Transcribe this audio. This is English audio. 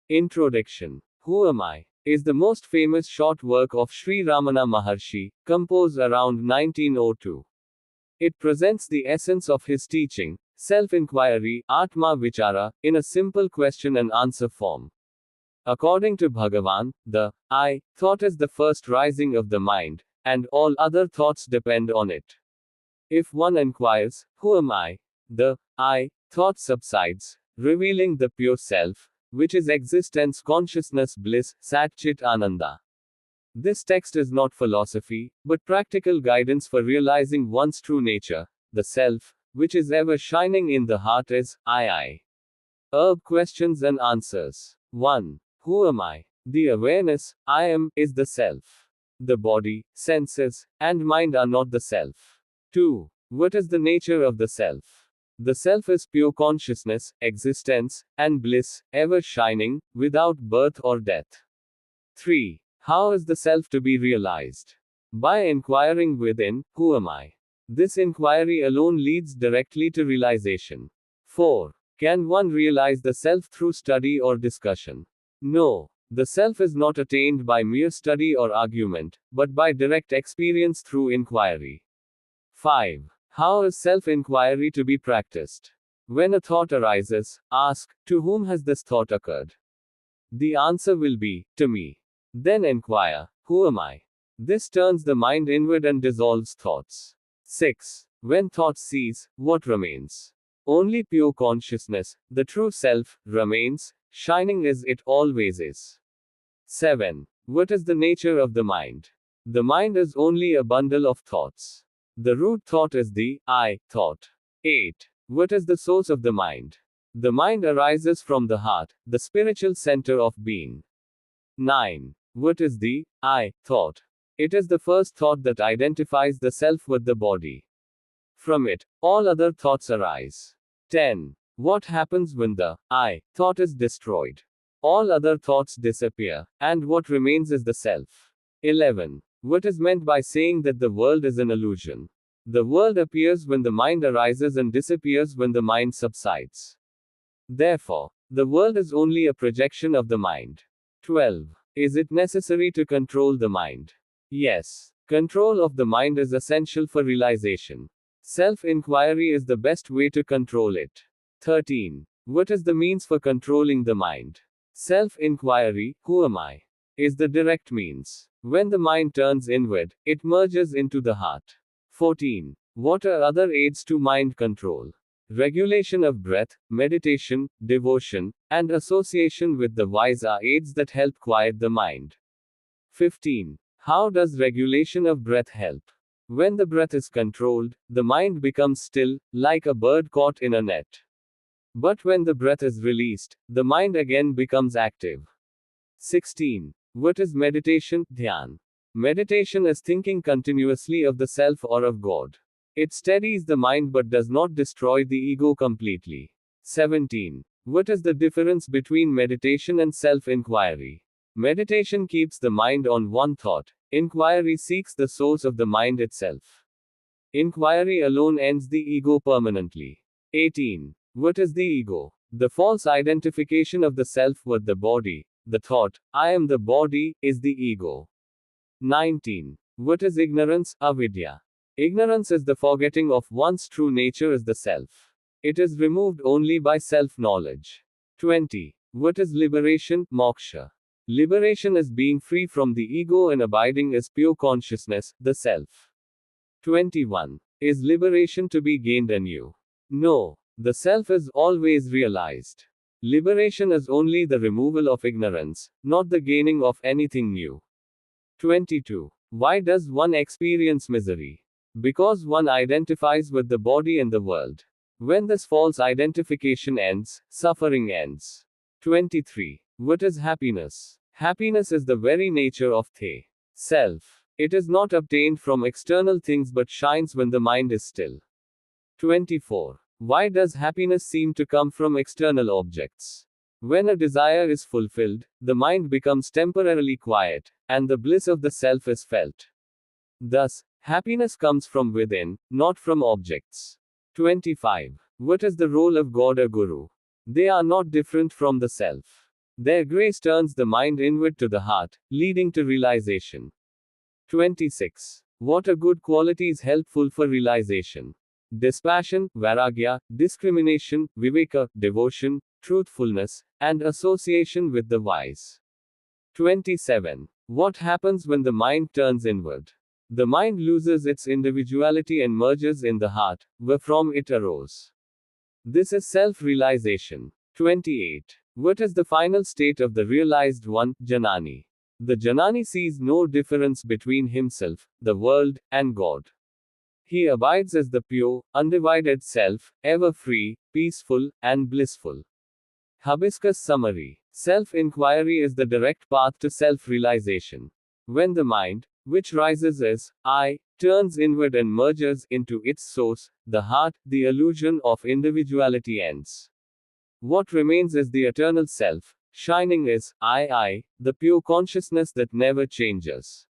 Introduction. Who Am I? Is the most famous short work of Sri Ramana Maharshi, composed around 1902. It presents the essence of his teaching, self-inquiry, atma vichara, in a simple question and answer form. According to Bhagavan, the I thought is the first rising of the mind, and all other thoughts depend on it. If one inquires, who am I? The I thought subsides, revealing the pure self, which is existence, consciousness, bliss, Sat Chit Ananda. This text is not philosophy, but practical guidance for realizing one's true nature. The self, which is ever shining in the heart, is I. Questions and answers. 1. Who am I? The awareness, I am, is the self. The body, senses, and mind are not the self. 2. What is the nature of the self? The self is pure consciousness, existence, and bliss, ever shining, without birth or death. 3. How is the self to be realized? By inquiring within, who am I? This inquiry alone leads directly to realization. 4. Can one realize the self through study or discussion? No. The self is not attained by mere study or argument, but by direct experience through inquiry. 5. How is self-inquiry to be practiced? When a thought arises, ask, to whom has this thought occurred? The answer will be, to me. Then inquire, who am I? This turns the mind inward and dissolves thoughts. 6. When thoughts cease, what remains? Only pure consciousness, the true self, remains, shining as it always is. 7. What is the nature of the mind? The mind is only a bundle of thoughts. The root thought is the I thought. 8. What is the source of the mind? The mind arises from the heart, the spiritual center of being. 9. What is the I thought? It is the first thought that identifies the self with the body. From it, all other thoughts arise. 10. What happens when the I thought is destroyed? All other thoughts disappear, and what remains is the self. 11. What is meant by saying that the world is an illusion? The world appears when the mind arises and disappears when the mind subsides. Therefore, the world is only a projection of the mind. 12. Is it necessary to control the mind? Yes. Control of the mind is essential for realization. Self-inquiry is the best way to control it. 13. What is the means for controlling the mind? Self-inquiry, who am I? Is the direct means. When the mind turns inward, it merges into the heart. 14. What are other aids to mind control? Regulation of breath, meditation, devotion, and association with the wise are aids that help quiet the mind. 15. How does regulation of breath help? When the breath is controlled, the mind becomes still, like a bird caught in a net. But when the breath is released, the mind again becomes active. 16. What is meditation? Dhyan. Meditation is thinking continuously of the self or of God. It steadies the mind but does not destroy the ego completely. 17. What is the difference between meditation and self-inquiry? Meditation keeps the mind on one thought. Inquiry seeks the source of the mind itself. Inquiry alone ends the ego permanently. 18. What is the ego? The false identification of the self with the body. The thought, I am the body, is the ego. 19. What is ignorance? Avidya. Ignorance is the forgetting of one's true nature as the self. It is removed only by self-knowledge. 20. What is liberation? Moksha. Liberation is being free from the ego and abiding as pure consciousness, the self. 21. Is liberation to be gained anew? No. The self is always realized. Liberation is only the removal of ignorance, not the gaining of anything new. 22. Why does one experience misery? Because one identifies with the body and the world. When this false identification ends, suffering ends. 23. What is happiness? Happiness is the very nature of the self. It is not obtained from external things but shines when the mind is still. 24. Why does happiness seem to come from external objects? When a desire is fulfilled, the mind becomes temporarily quiet, and the bliss of the self is felt. Thus, happiness comes from within, not from objects. 25. What is the role of God or Guru? They are not different from the self. Their grace turns the mind inward to the heart, leading to realization. 26. What are good qualities helpful for realization? Dispassion, vairagya, discrimination, viveka, devotion, truthfulness, and association with the wise. 27. What happens when the mind turns inward? The mind loses its individuality and merges in the heart, where from it arose. This is self realization. 28. What is the final state of the realized one, Janani? The Janani sees no difference between himself, the world, and God. He abides as the pure, undivided self, ever free, peaceful, and blissful. Hibiscus summary. Self-inquiry is the direct path to self-realization. When the mind, which rises as I, turns inward and merges into its source, the heart, the illusion of individuality ends. What remains is the eternal self, shining as I, the pure consciousness that never changes.